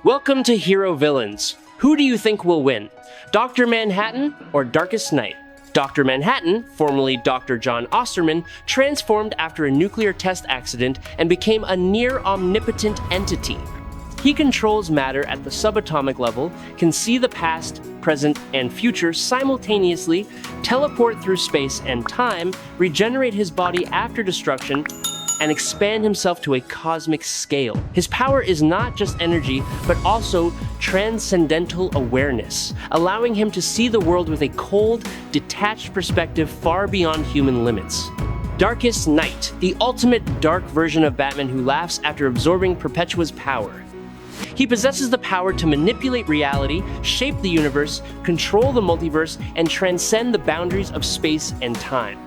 Welcome to Hero Villains. Who do you think will win? Dr. Manhattan or Darkest Knight? Dr. Manhattan, formerly Dr. Jon Osterman, transformed after a nuclear test accident and became a near-omnipotent entity. He controls matter at the subatomic level, can see the past, present, and future simultaneously, teleport through space and time, regenerate his body after destruction, and expand himself to a cosmic scale. His power is not just energy, but also transcendental awareness, allowing him to see the world with a cold, detached perspective far beyond human limits. Darkest Knight, the ultimate dark version of Batman who laughs after absorbing Perpetua's power. He possesses the power to manipulate reality, shape the universe, control the multiverse, and transcend the boundaries of space and time.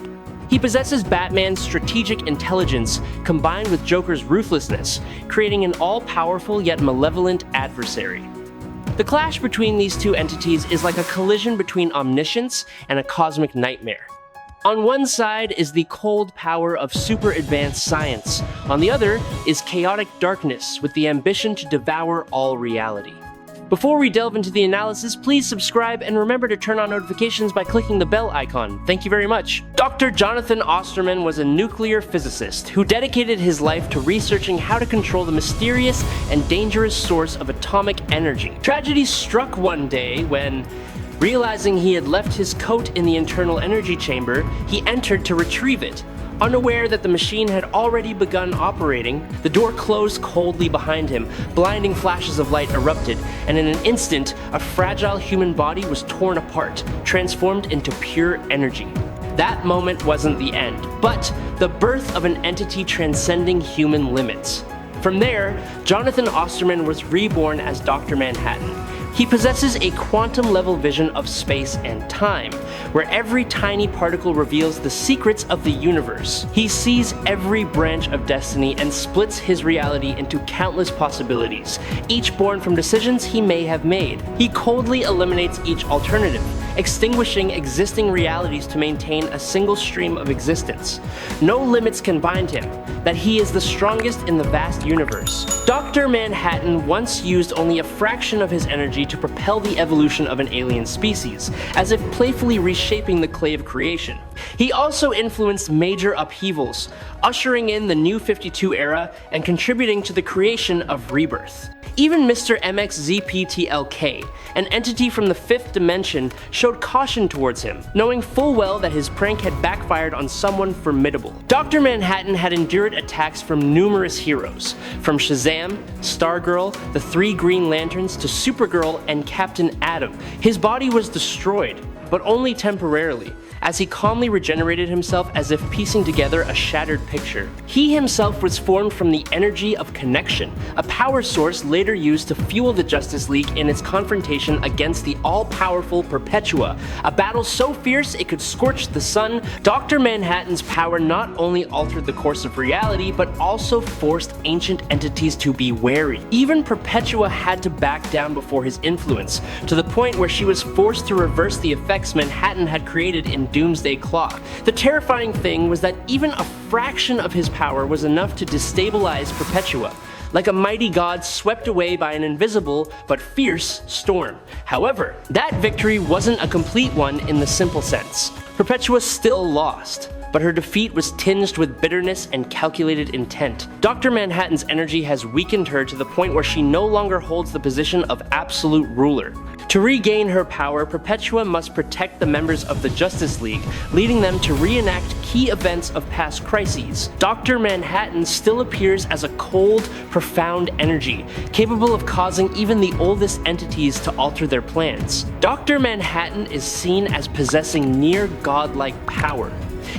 He possesses Batman's strategic intelligence combined with Joker's ruthlessness, creating an all-powerful yet malevolent adversary. The clash between these two entities is like a collision between omniscience and a cosmic nightmare. On one side is the cold power of super-advanced science. On the other is chaotic darkness with the ambition to devour all reality. Before we delve into the analysis, please subscribe and remember to turn on notifications by clicking the bell icon. Thank you very much. Dr. Jonathan Osterman was a nuclear physicist who dedicated his life to researching how to control the mysterious and dangerous source of atomic energy. Tragedy struck one day when, realizing he had left his coat in the internal energy chamber, he entered to retrieve it. Unaware that the machine had already begun operating, the door closed coldly behind him, blinding flashes of light erupted, and in an instant, a fragile human body was torn apart, transformed into pure energy. That moment wasn't the end, but the birth of an entity transcending human limits. From there, Jonathan Osterman was reborn as Dr. Manhattan. He possesses a quantum-level vision of space and time, where every tiny particle reveals the secrets of the universe. He sees every branch of destiny and splits his reality into countless possibilities, each born from decisions he may have made. He coldly eliminates each alternative, extinguishing existing realities to maintain a single stream of existence. No limits can bind him, that he is the strongest in the vast universe. Dr. Manhattan once used only a fraction of his energy to propel the evolution of an alien species, as if playfully reshaping the clay of creation. He also influenced major upheavals, ushering in the New 52 era and contributing to the creation of Rebirth. Even Mr. MXZPTLK, an entity from the fifth dimension, showed caution towards him, knowing full well that his prank had backfired on someone formidable. Dr. Manhattan had endured attacks from numerous heroes, from Shazam, Stargirl, the Three Green Lanterns, to Supergirl and Captain Atom. His body was destroyed, but only temporarily, as he calmly regenerated himself as if piecing together a shattered picture. He himself was formed from the energy of connection, a power source later used to fuel the Justice League in its confrontation against the all-powerful Perpetua, a battle so fierce it could scorch the sun. Dr. Manhattan's power not only altered the course of reality, but also forced ancient entities to be wary. Even Perpetua had to back down before his influence, to the point where she was forced to reverse the effects Manhattan had created in Doomsday Clock. The terrifying thing was that even a fraction of his power was enough to destabilize Perpetua, like a mighty god swept away by an invisible but fierce storm. However, that victory wasn't a complete one in the simple sense. Perpetua still lost, but her defeat was tinged with bitterness and calculated intent. Dr. Manhattan's energy has weakened her to the point where she no longer holds the position of absolute ruler. To regain her power, Perpetua must protect the members of the Justice League, leading them to reenact key events of past crises. Dr. Manhattan still appears as a cold, profound energy, capable of causing even the oldest entities to alter their plans. Dr. Manhattan is seen as possessing near godlike power.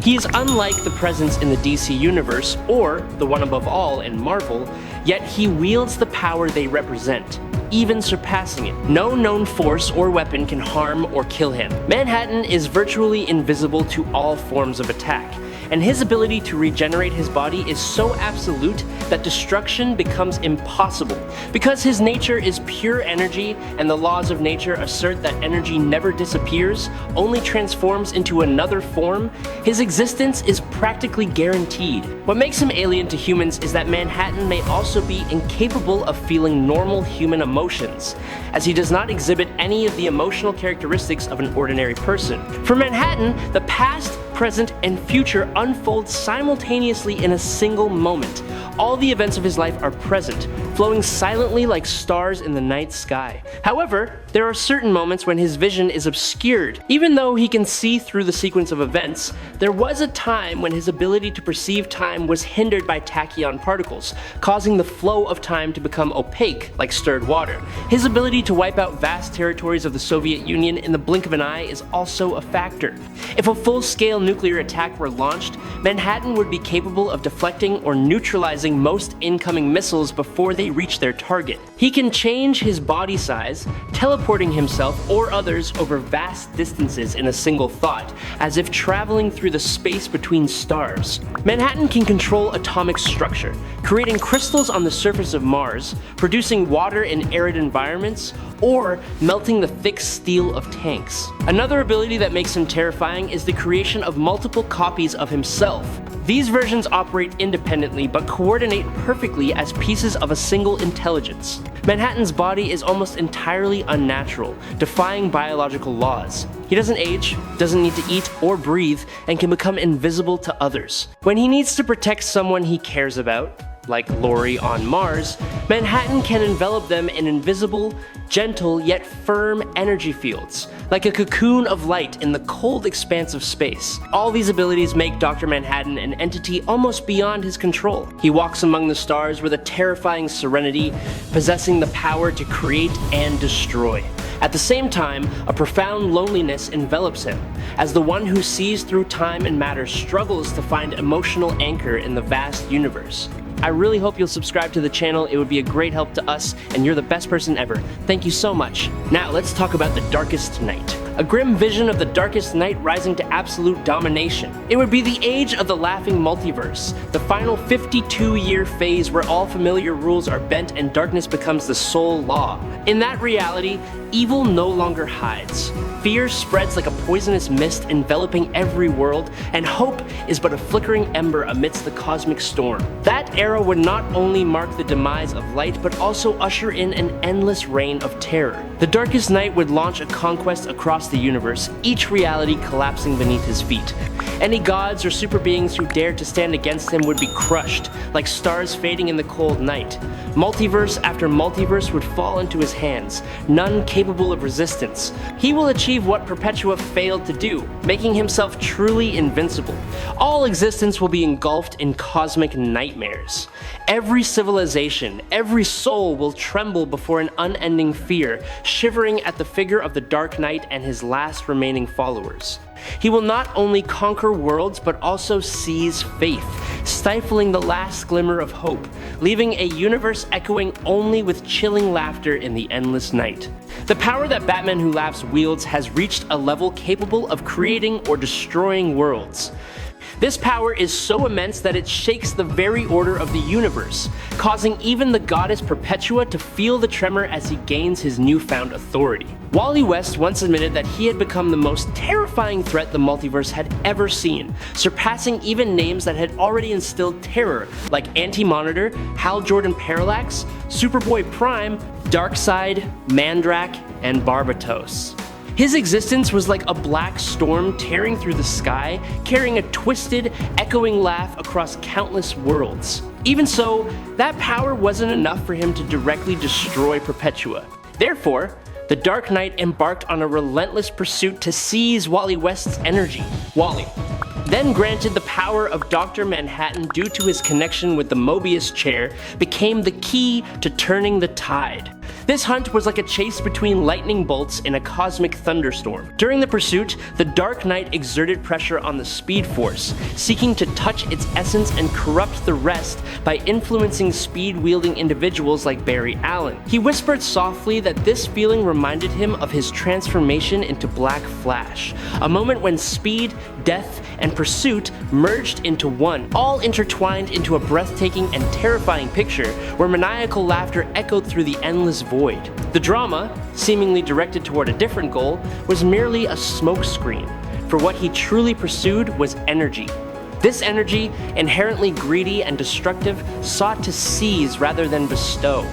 He is unlike the presence in the DC universe, or the one above all in Marvel, yet he wields the power they represent, even surpassing it. No known force or weapon can harm or kill him. Manhattan is virtually invisible to all forms of attack, and his ability to regenerate his body is so absolute that destruction becomes impossible. Because his nature is pure energy, and the laws of nature assert that energy never disappears, only transforms into another form, his existence is practically guaranteed. What makes him alien to humans is that Manhattan may also be incapable of feeling normal human emotions, as he does not exhibit any of the emotional characteristics of an ordinary person. For Manhattan, the past, present, and future unfold simultaneously in a single moment. All the events of his life are present, flowing silently like stars in the night sky. However, there are certain moments when his vision is obscured. Even though he can see through the sequence of events, there was a time when his ability to perceive time was hindered by tachyon particles, causing the flow of time to become opaque like stirred water. His ability to wipe out vast territories of the Soviet Union in the blink of an eye is also a factor. If a full-scale nuclear attack were launched, Manhattan would be capable of deflecting or neutralizing most incoming missiles before they reach their target. He can change his body size, teleporting himself or others over vast distances in a single thought, as if traveling through the space between stars. Manhattan can control atomic structure, creating crystals on the surface of Mars, producing water in arid environments, or melting the thick steel of tanks. Another ability that makes him terrifying is the creation of multiple copies of himself. These versions operate independently but coordinate perfectly as pieces of a single intelligence. Manhattan's body is almost entirely unnatural, defying biological laws. He doesn't age, doesn't need to eat or breathe, and can become invisible to others. When he needs to protect someone he cares about, like Lori on Mars, Manhattan can envelop them in invisible, gentle yet firm energy fields, like a cocoon of light in the cold expanse of space. All these abilities make Dr. Manhattan an entity almost beyond his control. He walks among the stars with a terrifying serenity, possessing the power to create and destroy. At the same time, a profound loneliness envelops him, as the one who sees through time and matter struggles to find emotional anchor in the vast universe. I really hope you'll subscribe to the channel. It would be a great help to us, and you're the best person ever. Thank you so much. Now let's talk about the Darkest Night. A grim vision of the Darkest Night rising to absolute domination. It would be the age of the laughing multiverse, the final 52-year phase where all familiar rules are bent and darkness becomes the sole law. In that reality, evil no longer hides. Fear spreads like a poisonous mist enveloping every world, and hope is but a flickering ember amidst the cosmic storm. That era would not only mark the demise of light, but also usher in an endless reign of terror. The Darkest Night would launch a conquest across the universe, each reality collapsing beneath his feet. Any gods or super beings who dared to stand against him would be crushed, like stars fading in the cold night. Multiverse after multiverse would fall into his hands, none capable of resistance. He will achieve what Perpetua failed to do, making himself truly invincible. All existence will be engulfed in cosmic nightmares. Every civilization, every soul will tremble before an unending fear, shivering at the figure of the Dark Knight and his last remaining followers. He will not only conquer worlds, but also seize faith, stifling the last glimmer of hope, leaving a universe echoing only with chilling laughter in the endless night. The power that Batman Who Laughs wields has reached a level capable of creating or destroying worlds. This power is so immense that it shakes the very order of the universe, causing even the goddess Perpetua to feel the tremor as he gains his newfound authority. Wally West once admitted that he had become the most terrifying threat the multiverse had ever seen, surpassing even names that had already instilled terror, like Anti-Monitor, Hal Jordan Parallax, Superboy Prime, Darkseid, Mandrak, and Barbatos. His existence was like a black storm tearing through the sky, carrying a twisted, echoing laugh across countless worlds. Even so, that power wasn't enough for him to directly destroy Perpetua. Therefore, the Dark Knight embarked on a relentless pursuit to seize Wally West's energy. Wally, then granted the power of Dr. Manhattan due to his connection with the Mobius chair, became the key to turning the tide. This hunt was like a chase between lightning bolts in a cosmic thunderstorm. During the pursuit, the Dark Knight exerted pressure on the Speed Force, seeking to touch its essence and corrupt the rest by influencing speed-wielding individuals like Barry Allen. He whispered softly that this feeling reminded him of his transformation into Black Flash, a moment when speed, death, and pursuit merged into one, all intertwined into a breathtaking and terrifying picture where maniacal laughter echoed through the endless void. The drama, seemingly directed toward a different goal, was merely a smokescreen, for what he truly pursued was energy. This energy, inherently greedy and destructive, sought to seize rather than bestow.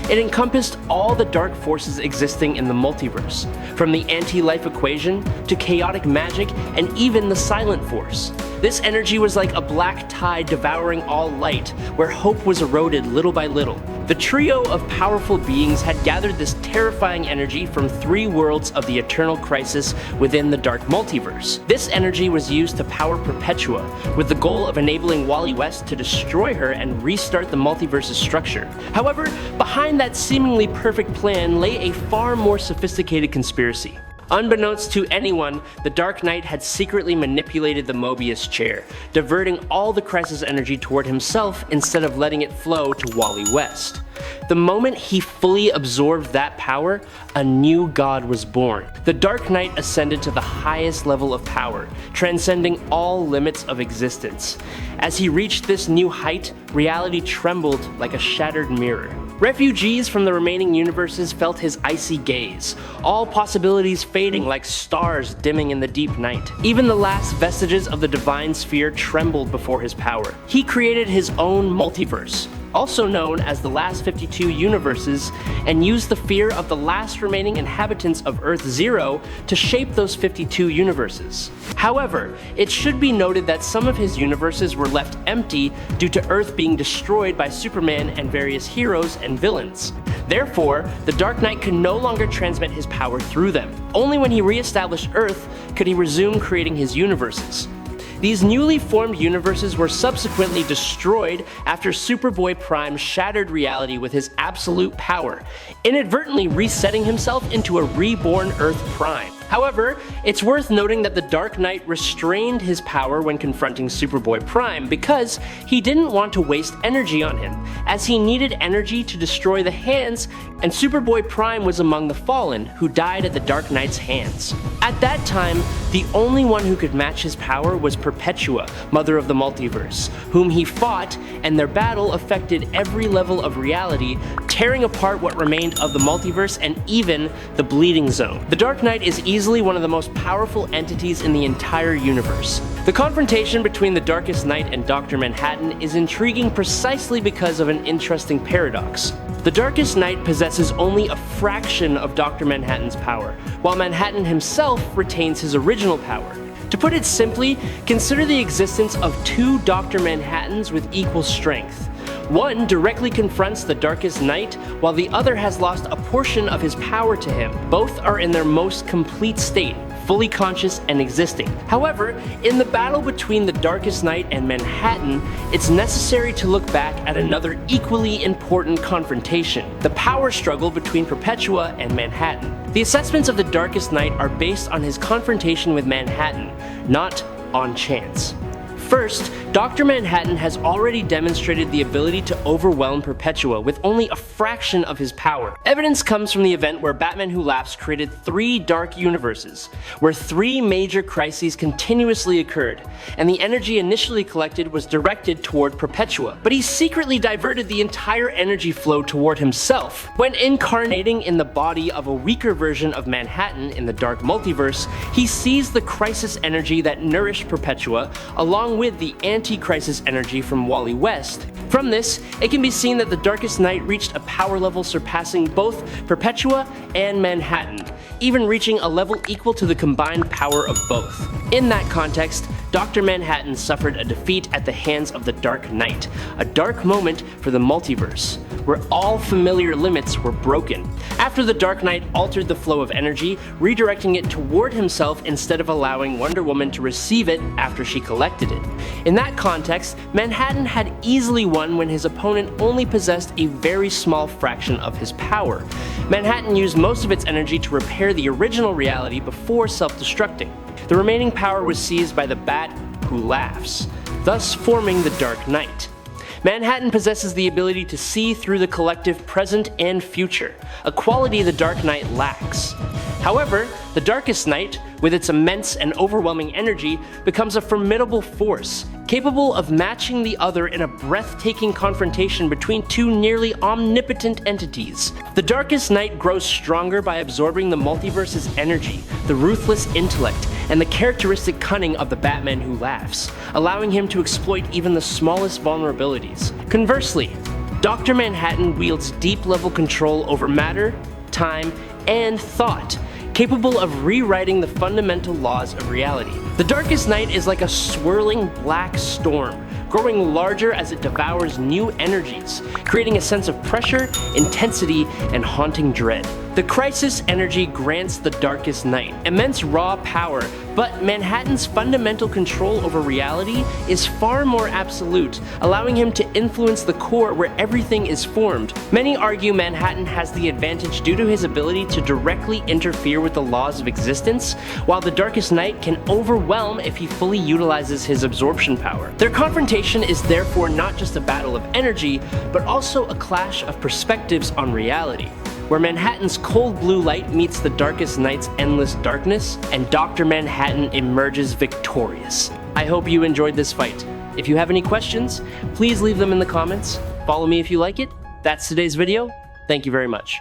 It encompassed all the dark forces existing in the multiverse, from the anti-life equation to chaotic magic and even the silent force. This energy was like a black tide devouring all light, where hope was eroded little by little. The trio of powerful beings had gathered this terrifying energy from 3 worlds of the eternal crisis within the dark multiverse. This energy was used to power Perpetua, with the goal of enabling Wally West to destroy her and restart the multiverse's structure. However, behind that seemingly perfect plan lay a far more sophisticated conspiracy. Unbeknownst to anyone, the Dark Knight had secretly manipulated the Mobius chair, diverting all the crisis energy toward himself instead of letting it flow to Wally West. The moment he fully absorbed that power, a new god was born. The Dark Knight ascended to the highest level of power, transcending all limits of existence. As he reached this new height, reality trembled like a shattered mirror. Refugees from the remaining universes felt his icy gaze, all possibilities fading like stars dimming in the deep night. Even the last vestiges of the divine sphere trembled before his power. He created his own multiverse, also known as the last 52 universes, and used the fear of the last remaining inhabitants of Earth Zero to shape those 52 universes. However, it should be noted that some of his universes were left empty due to Earth being destroyed by Superman and various heroes and villains. Therefore, the Dark Knight could no longer transmit his power through them. Only when he re-established Earth could he resume creating his universes. These newly formed universes were subsequently destroyed after Superboy Prime shattered reality with his absolute power, inadvertently resetting himself into a reborn Earth Prime. However, it's worth noting that the Dark Knight restrained his power when confronting Superboy Prime because he didn't want to waste energy on him, as he needed energy to destroy the hands, and Superboy Prime was among the fallen who died at the Dark Knight's hands. At that time, the only one who could match his power was Perpetua, Mother of the Multiverse, whom he fought, and their battle affected every level of reality, tearing apart what remained of the multiverse and even the Bleeding Zone. The Dark Knight is easily one of the most powerful entities in the entire universe. The confrontation between the Darkest Knight and Dr. Manhattan is intriguing precisely because of an interesting paradox. The Darkest Knight possesses only a fraction of Dr. Manhattan's power, while Manhattan himself retains his original power. To put it simply, consider the existence of 2 Dr. Manhattans with equal strength. One directly confronts the Darkest Knight, while the other has lost a portion of his power to him. Both are in their most complete state, fully conscious and existing. However, in the battle between the Darkest Knight and Manhattan, it's necessary to look back at another equally important confrontation: the power struggle between Perpetua and Manhattan. The assessments of the Darkest Knight are based on his confrontation with Manhattan, not on chance. First, Dr. Manhattan has already demonstrated the ability to overwhelm Perpetua with only a fraction of his power. Evidence comes from the event where Batman Who Laughs created 3 dark universes, where 3 major crises continuously occurred, and the energy initially collected was directed toward Perpetua. But he secretly diverted the entire energy flow toward himself. When incarnating in the body of a weaker version of Manhattan in the dark multiverse, he seized the crisis energy that nourished Perpetua, along with the anti-crisis energy from Wally West. From this, it can be seen that the Darkest Knight reached a power level surpassing both Perpetua and Manhattan. even reaching a level equal to the combined power of both. In that context, Dr. Manhattan suffered a defeat at the hands of the Dark Knight, a dark moment for the multiverse, where all familiar limits were broken. After the Dark Knight altered the flow of energy, redirecting it toward himself instead of allowing Wonder Woman to receive it after she collected it. In that context, Manhattan had easily won when his opponent only possessed a very small fraction of his power. Manhattan used most of its energy to repair the original reality before self-destructing. The remaining power was seized by the Bat who laughs, thus forming the Dark Knight. Manhattan possesses the ability to see through the collective present and future, a quality the Dark Knight lacks. However, the Darkest Knight, with its immense and overwhelming energy, becomes a formidable force, capable of matching the other in a breathtaking confrontation between two nearly omnipotent entities. The Darkest Knight grows stronger by absorbing the multiverse's energy, the ruthless intellect, and the characteristic cunning of the Batman who laughs, allowing him to exploit even the smallest vulnerabilities. Conversely, Dr. Manhattan wields deep-level control over matter, time, and thought, capable of rewriting the fundamental laws of reality. The Darkest Knight is like a swirling black storm, growing larger as it devours new energies, creating a sense of pressure, intensity, and haunting dread. The Crisis energy grants the Darkest Knight immense raw power, but Manhattan's fundamental control over reality is far more absolute, allowing him to influence the core where everything is formed. Many argue Manhattan has the advantage due to his ability to directly interfere with the laws of existence, while the Darkest Knight can overwhelm if he fully utilizes his absorption power. Their confrontation is therefore not just a battle of energy, but also a clash of perspectives on reality, where Manhattan's cold blue light meets the Darkest Knight's endless darkness, and Dr. Manhattan emerges victorious. I hope you enjoyed this fight. If you have any questions, please leave them in the comments. Follow me if you like it. That's today's video. Thank you very much.